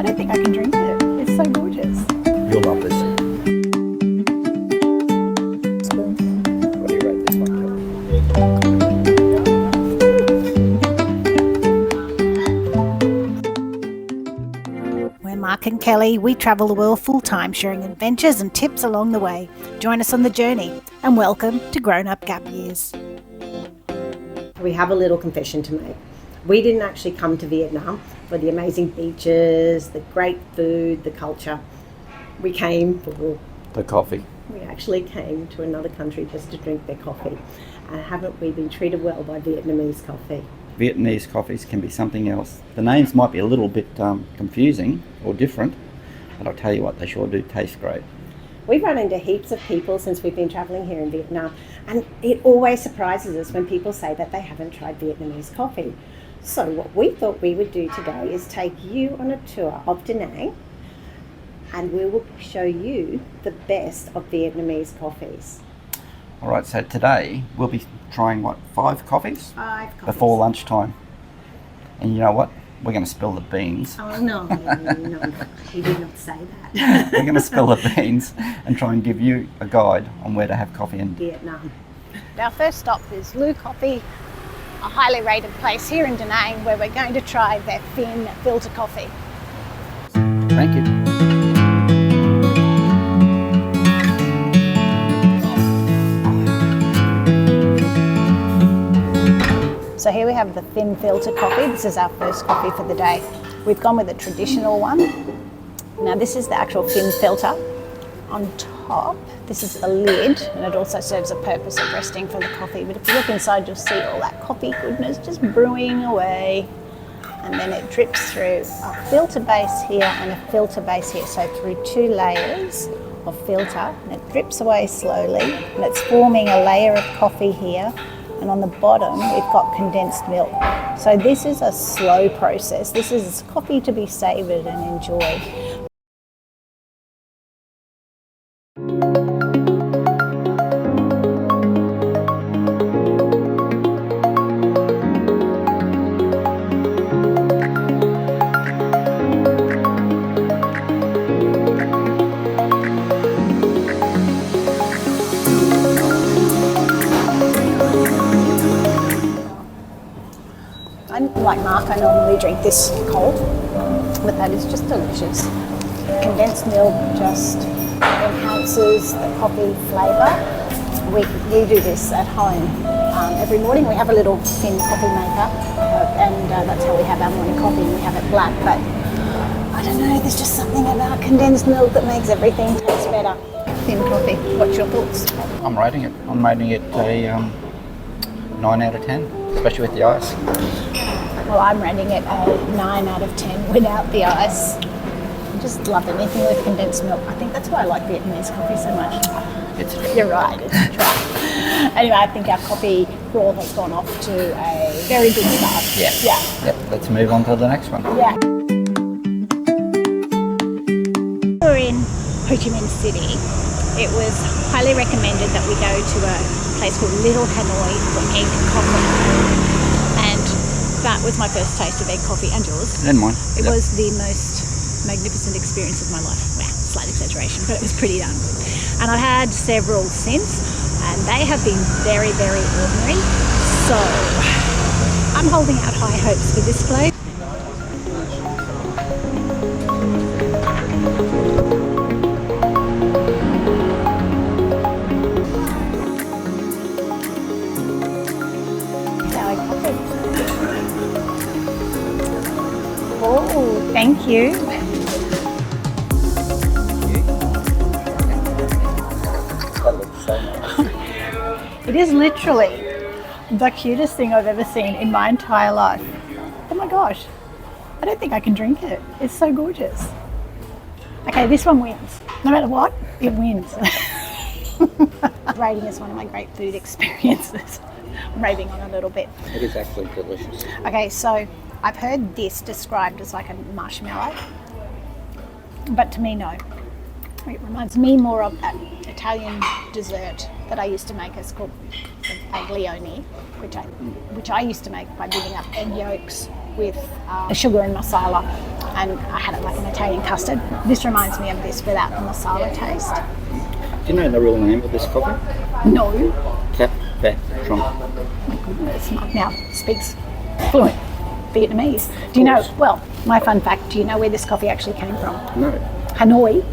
I don't think I can drink it. It's so gorgeous. You'll love this. What do you rate this one, Jill? We're Mark and Kelly. We travel the world full-time, sharing adventures and tips along the way. Join us on the journey and welcome to Grown Up Gap Years. We have a little confession to make. We didn't actually come to Vietnam for the amazing beaches, the great food, the culture. We came for The coffee. We actually came to another country just to drink their coffee. And haven't we been treated well by Vietnamese coffee? Vietnamese coffees can be something else. The names might be a little bit confusing or different, but I'll tell you what, they sure do taste great. We've run into heaps of people since we've been travelling here in Vietnam, and it always surprises us when people say that they haven't tried Vietnamese coffee. So what we thought we would do today is take you on a tour of Da Nang, and we will show you the best of Vietnamese coffees. All right, so today we'll be trying, five coffees? 5 coffees. Before lunchtime. And you know what? We're going to spill the beans. Oh, no, he did not say that. We're going to spill the beans and try and give you a guide on where to have coffee in Vietnam. Our first stop is Lou Coffee, a highly rated place here in Da Nang where we're going to try their Phin filter coffee. Thank you. So here we have the Phin filter coffee. This is our first coffee for the day. We've gone with a traditional one. Now this is the actual Phin filter. On top, this is the lid, and it also serves a purpose of resting for the coffee. But if you look inside, you'll see all that coffee goodness just brewing away. And then it drips through a filter base here and a filter base here. So through 2 layers of filter, and it drips away slowly. And it's forming a layer of coffee here. And on the bottom, we've got condensed milk. So this is a slow process. This is coffee to be savoured and enjoyed. Like Mark, I normally drink this cold, but that is just delicious. Condensed milk just enhances the coffee flavour. We do this at home. Every morning we have a little Phin coffee maker, and that's how we have our morning coffee. We have it black, but I don't know, there's just something about condensed milk that makes everything taste better. Phin coffee, what's your thoughts? I'm rating it a 9 out of 10, especially with the ice. Well, I'm rating it a 9 out of 10 without the ice. I just love anything with condensed milk. I think that's why I like Vietnamese coffee so much. You're right, it's dry. Anyway, I think our coffee crawl has gone off to a very good start. Yeah. Yep. Let's move on to the next one. Yeah. We're in Ho Chi Minh City. It was highly recommended that we go to a place called Little Hanoi for egg coffee. That was my first taste of egg coffee, and yours. And mine. It was the most magnificent experience of my life. Well, slight exaggeration, but it was pretty darn good. And I've had several since, and they have been very, very ordinary. So I'm holding out high hopes for this place. Oh, thank you. That looks so nice. It is literally the cutest thing I've ever seen in my entire life. Oh my gosh, I don't think I can drink it. It's so gorgeous. Okay, this one wins. No matter what, it wins. Rating is one of my great food experiences. I'm raving on a little bit. It is actually delicious. Okay, so I've heard this described as like a marshmallow, but to me, no. It reminds me more of that Italian dessert that I used to make. It's called aglione, which I used to make by beating up egg yolks with sugar and masala. and I had it like an Italian custard. This reminds me of this without the masala taste. Do you know the real name of this coffee? No. Café. My goodness, Mark now speaks fluent Vietnamese. Do you know, well, my fun fact, do you know where this coffee actually came from? No. Hanoi.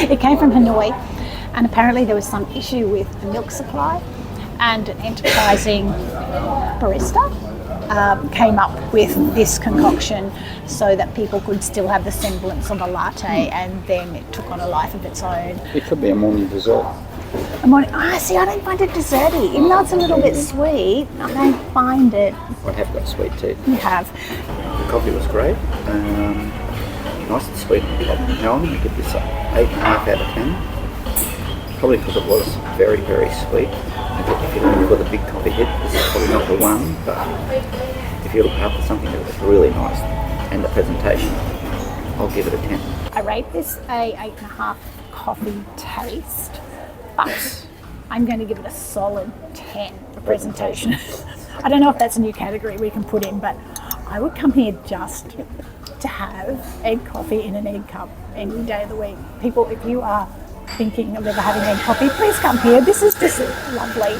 It came from Hanoi, and apparently there was some issue with the milk supply, and an enterprising barista came up with this concoction so that people could still have the semblance of a latte, and then it took on a life of its own. It could be a morning dessert. See, I don't find it desserty. Even though it's a little bit sweet, I don't find it. I have got sweet teeth. You have. The coffee was great. Nice and sweet on top. Now I'm going to give this 8.5 out of 10. Probably because it was very, very sweet. If you're looking for the big coffee hit, this is probably not the one, but if you're looking after something that was really nice and the presentation, I'll give it a 10. I rate this a 8.5 coffee taste, but I'm going to give it a solid 10 for presentation. I don't know if that's a new category we can put in, but I would come here just to have egg coffee in an egg cup any day of the week. People, if you are thinking of ever having egg coffee, please come here. This is just lovely.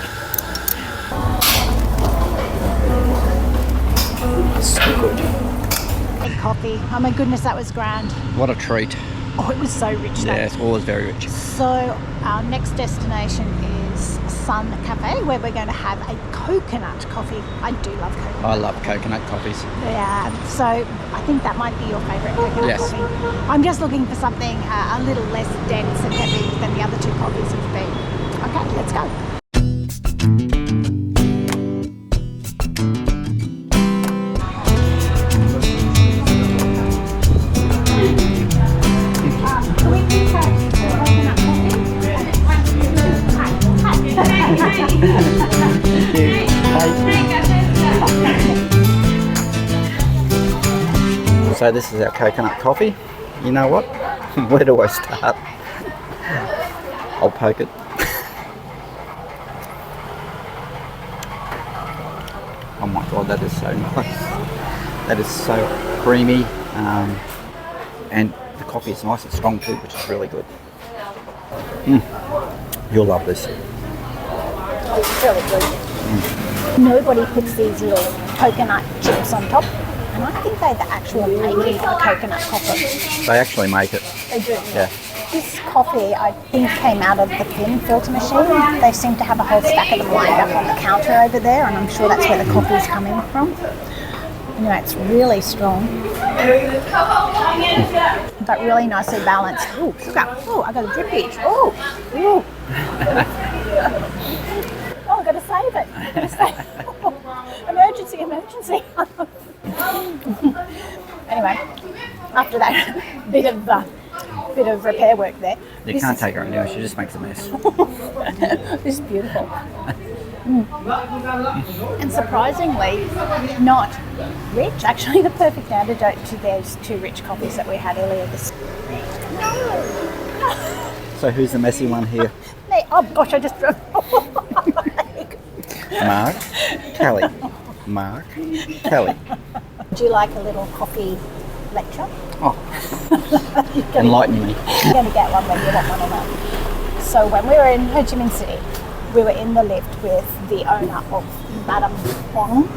So good. Egg coffee. Oh my goodness, that was grand. What a treat. Oh, it was so rich though. Yeah, it's always very rich. So our next destination is Sun Cafe, where we're going to have a coconut coffee. I do love coconut. I love coconut coffees. Yeah, so I think that might be your favourite coconut Yes. coffee. I'm just looking for something a little less dense and heavy than the other two coffees have been. Okay, let's go. Can we please have coconut So this is our coconut coffee. You know what? Where do I start? I'll poke it. Oh my god, that is so nice. That is so creamy, and the coffee is nice and strong too, which is really good. You'll love this. It's really good. Nobody puts these little coconut chips on top, and I think they're the actual making of a coconut coffee. They actually make it. They do. Yeah. This coffee, I think, came out of the Phin filter machine. They seem to have a whole stack of them lined up on the counter over there, and I'm sure that's where the coffee is coming from. Anyway, it's really strong, but really nicely balanced. Ooh, sugar. Oh, I got a drip edge. Oh, ooh. Oh, I've got to save it. Emergency. Anyway, after that bit of repair work there. You can't take her anywhere, she just makes a mess. This is beautiful. And surprisingly not rich. Actually, the perfect antidote to those two rich coffees that we had earlier this. So who's the messy one here? Me. Oh gosh, I just drove. Mark, Kelly. Mark, Kelly. Do you like a little coffee lecture? Oh, enlighten me. You're going to get one whether you want one or not. So when we were in Ho Chi Minh City, we were in the lift with the owner of Madame Huang.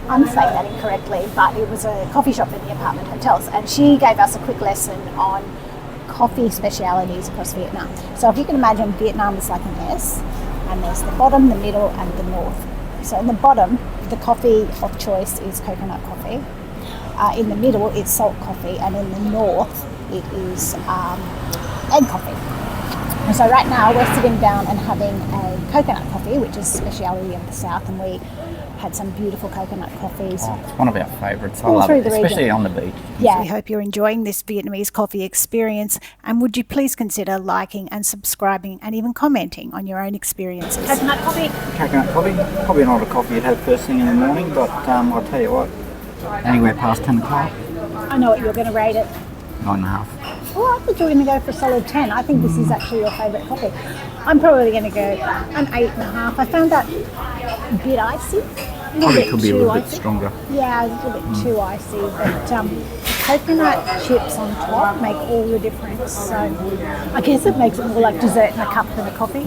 I'm saying that incorrectly, but it was a coffee shop in the apartment hotels, and she gave us a quick lesson on coffee specialities across Vietnam. So if you can imagine, Vietnam is like an S, and there's the bottom, the middle, and the north. So in the bottom, the coffee of choice is coconut coffee. In the middle, it's salt coffee, and in the north, it is egg coffee. And so right now, we're sitting down and having a coconut coffee, which is a speciality of the south, and we had some beautiful coconut coffees. Oh, it's one of our favourites. I All love through it, the especially region. on the beach. Yeah. We hope you're enjoying this Vietnamese coffee experience, and would you please consider liking and subscribing and even commenting on your own experiences. Coconut coffee. Coconut coffee, probably not a coffee you'd have first thing in the morning, but I'll tell you what, anywhere past 10 o'clock, I know what you're going to rate it. 9.5. Oh, I thought you were going to go for a solid 10. I think this is actually your favourite coffee. I'm probably going to go an 8.5. I found that a bit icy. Probably could be a little bit stronger. Yeah, a little bit too icy, but coconut chips on top make all the difference. So I guess it makes it more like dessert in a cup than a coffee.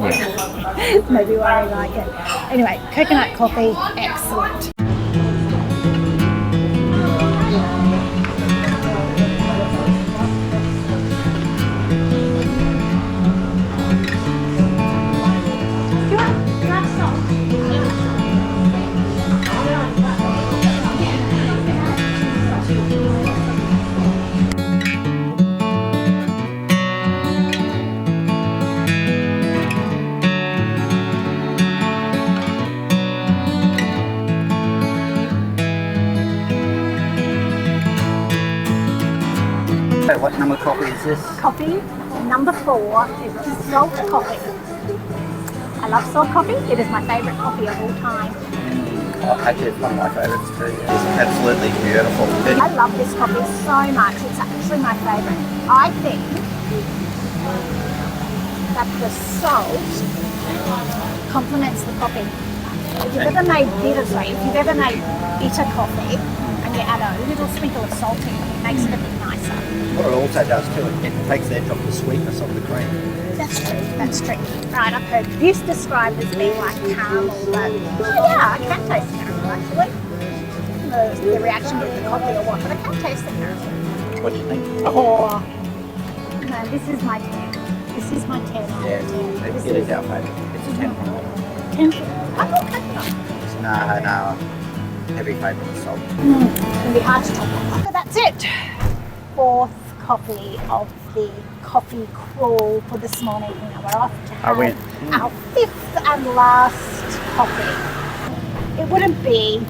Maybe why I like it. Anyway, coconut coffee, excellent. What number coffee is this? Coffee number 4 is salt coffee. I love salt coffee. It is my favourite coffee of all time. Oh, actually, it's one of my favourites too. It's absolutely beautiful. I love this coffee so much. It's actually my favourite. I think that the salt complements the coffee. If you've ever made bitter coffee and you add a little sprinkle of salt in it makes it a bit nicer. What it also does too, it takes the edge off the sweetness of the cream. That's true, that's true. Right, I've heard this described as being like caramel, but yeah, I can taste caramel actually. The reaction with the coffee or what, but I can taste the caramel. What do you think? Oh, no, this is my 10. This is my 10 out of 10. It is our favourite. It's a 10. 10. I thought coconut. No, heavy favourite is salt. It's going to be hard to top that. So that's it. 4th coffee of the coffee crawl for this morning. Now we're off to have our 5th and last coffee. It wouldn't be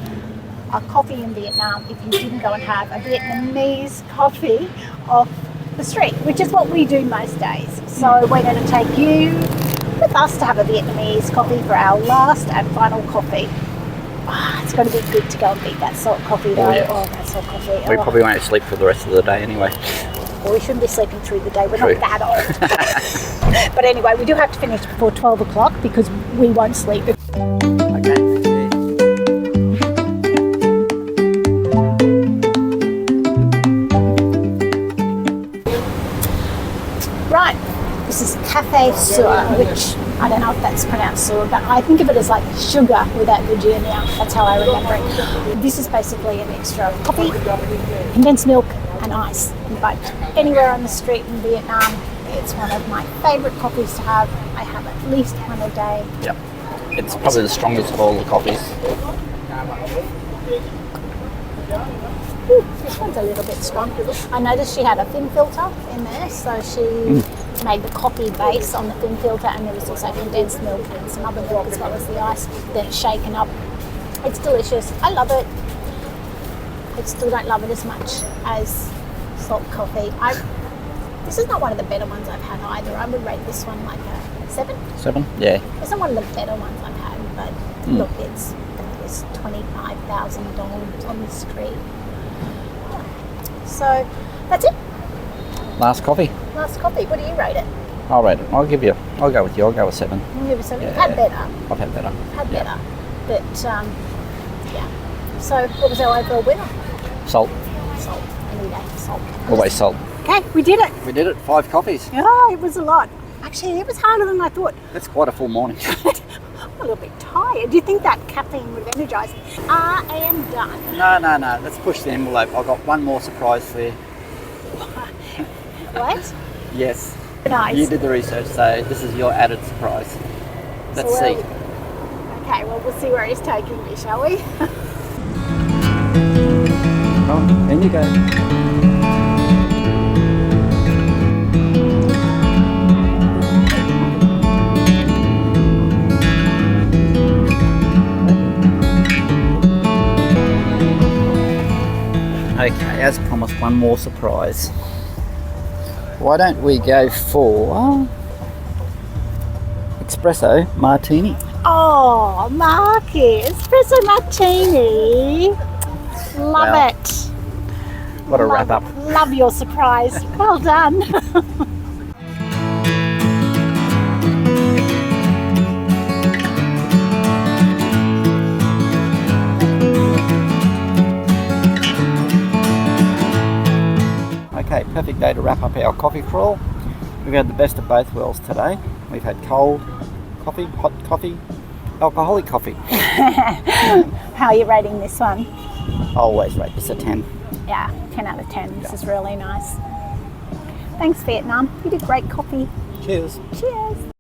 a coffee in Vietnam if you didn't go and have a Vietnamese coffee off the street, which is what we do most days. So we're going to take you with us to have a Vietnamese coffee for our last and final coffee. It's going to be good to go and beat that salt coffee though. Oh, that salt coffee. We probably won't sleep for the rest of the day anyway. Well, we shouldn't be sleeping through the day. We're not that old. But anyway, we do have to finish before 12 o'clock because we won't sleep. Okay, thank you. Right, this is Café Sur, which I don't know if that's pronounced Sur, but I think of it as like sugar without the junior. That's how I remember it. This is basically a mixture of coffee, condensed milk, and ice. But anywhere on the street in Vietnam, it's one of my favourite coffees to have. I have at least one a day. Yep. It's probably the strongest of all the coffees. Ooh, this one's a little bit strong. I noticed she had a Phin filter in there, so she made the coffee base on the Phin filter, and there was also condensed milk and some other milk as well as the ice. Then it's shaken up. It's delicious. I love it. I still don't love it as much as salt coffee. This is not one of the better ones I've had either. I would rate this one like a 7. 7? Yeah. It's not one of the better ones I've had, but look, it's $25,000 on the street. So that's it. Last coffee. Last coffee. What do you rate it? I'll rate it. I'll go with you. I'll go with 7. I'll give it 7. Yeah. You've had better. I've had better. But yeah. So what was our overall winner? Salt. Salt. Any day. Salt. Always salt. Okay, we did it. We did it. 5 coffees. Oh, it was a lot. Actually, it was harder than I thought. That's quite a full morning. I'm a little bit tired. Do you think that caffeine would energise me? I am done. No. Let's push the envelope. I've got one more surprise for you. What? Yes. Nice. You did the research, so this is your added surprise. Let's see. Okay, well, we'll see where he's taking me, shall we? Oh, in you go. Okay, as promised, one more surprise. Why don't we go for espresso martini? Oh, Marky, espresso martini. Love Well, it. What a wrap up. Love your surprise. Well done. Okay, perfect day to wrap up our coffee crawl. We've had the best of both worlds today. We've had cold coffee, hot coffee, alcoholic coffee. How are you rating this one? I always rate this a 10. Yeah, 10 out of 10. This is really nice. Thanks, Vietnam. You did great coffee. Cheers. Cheers.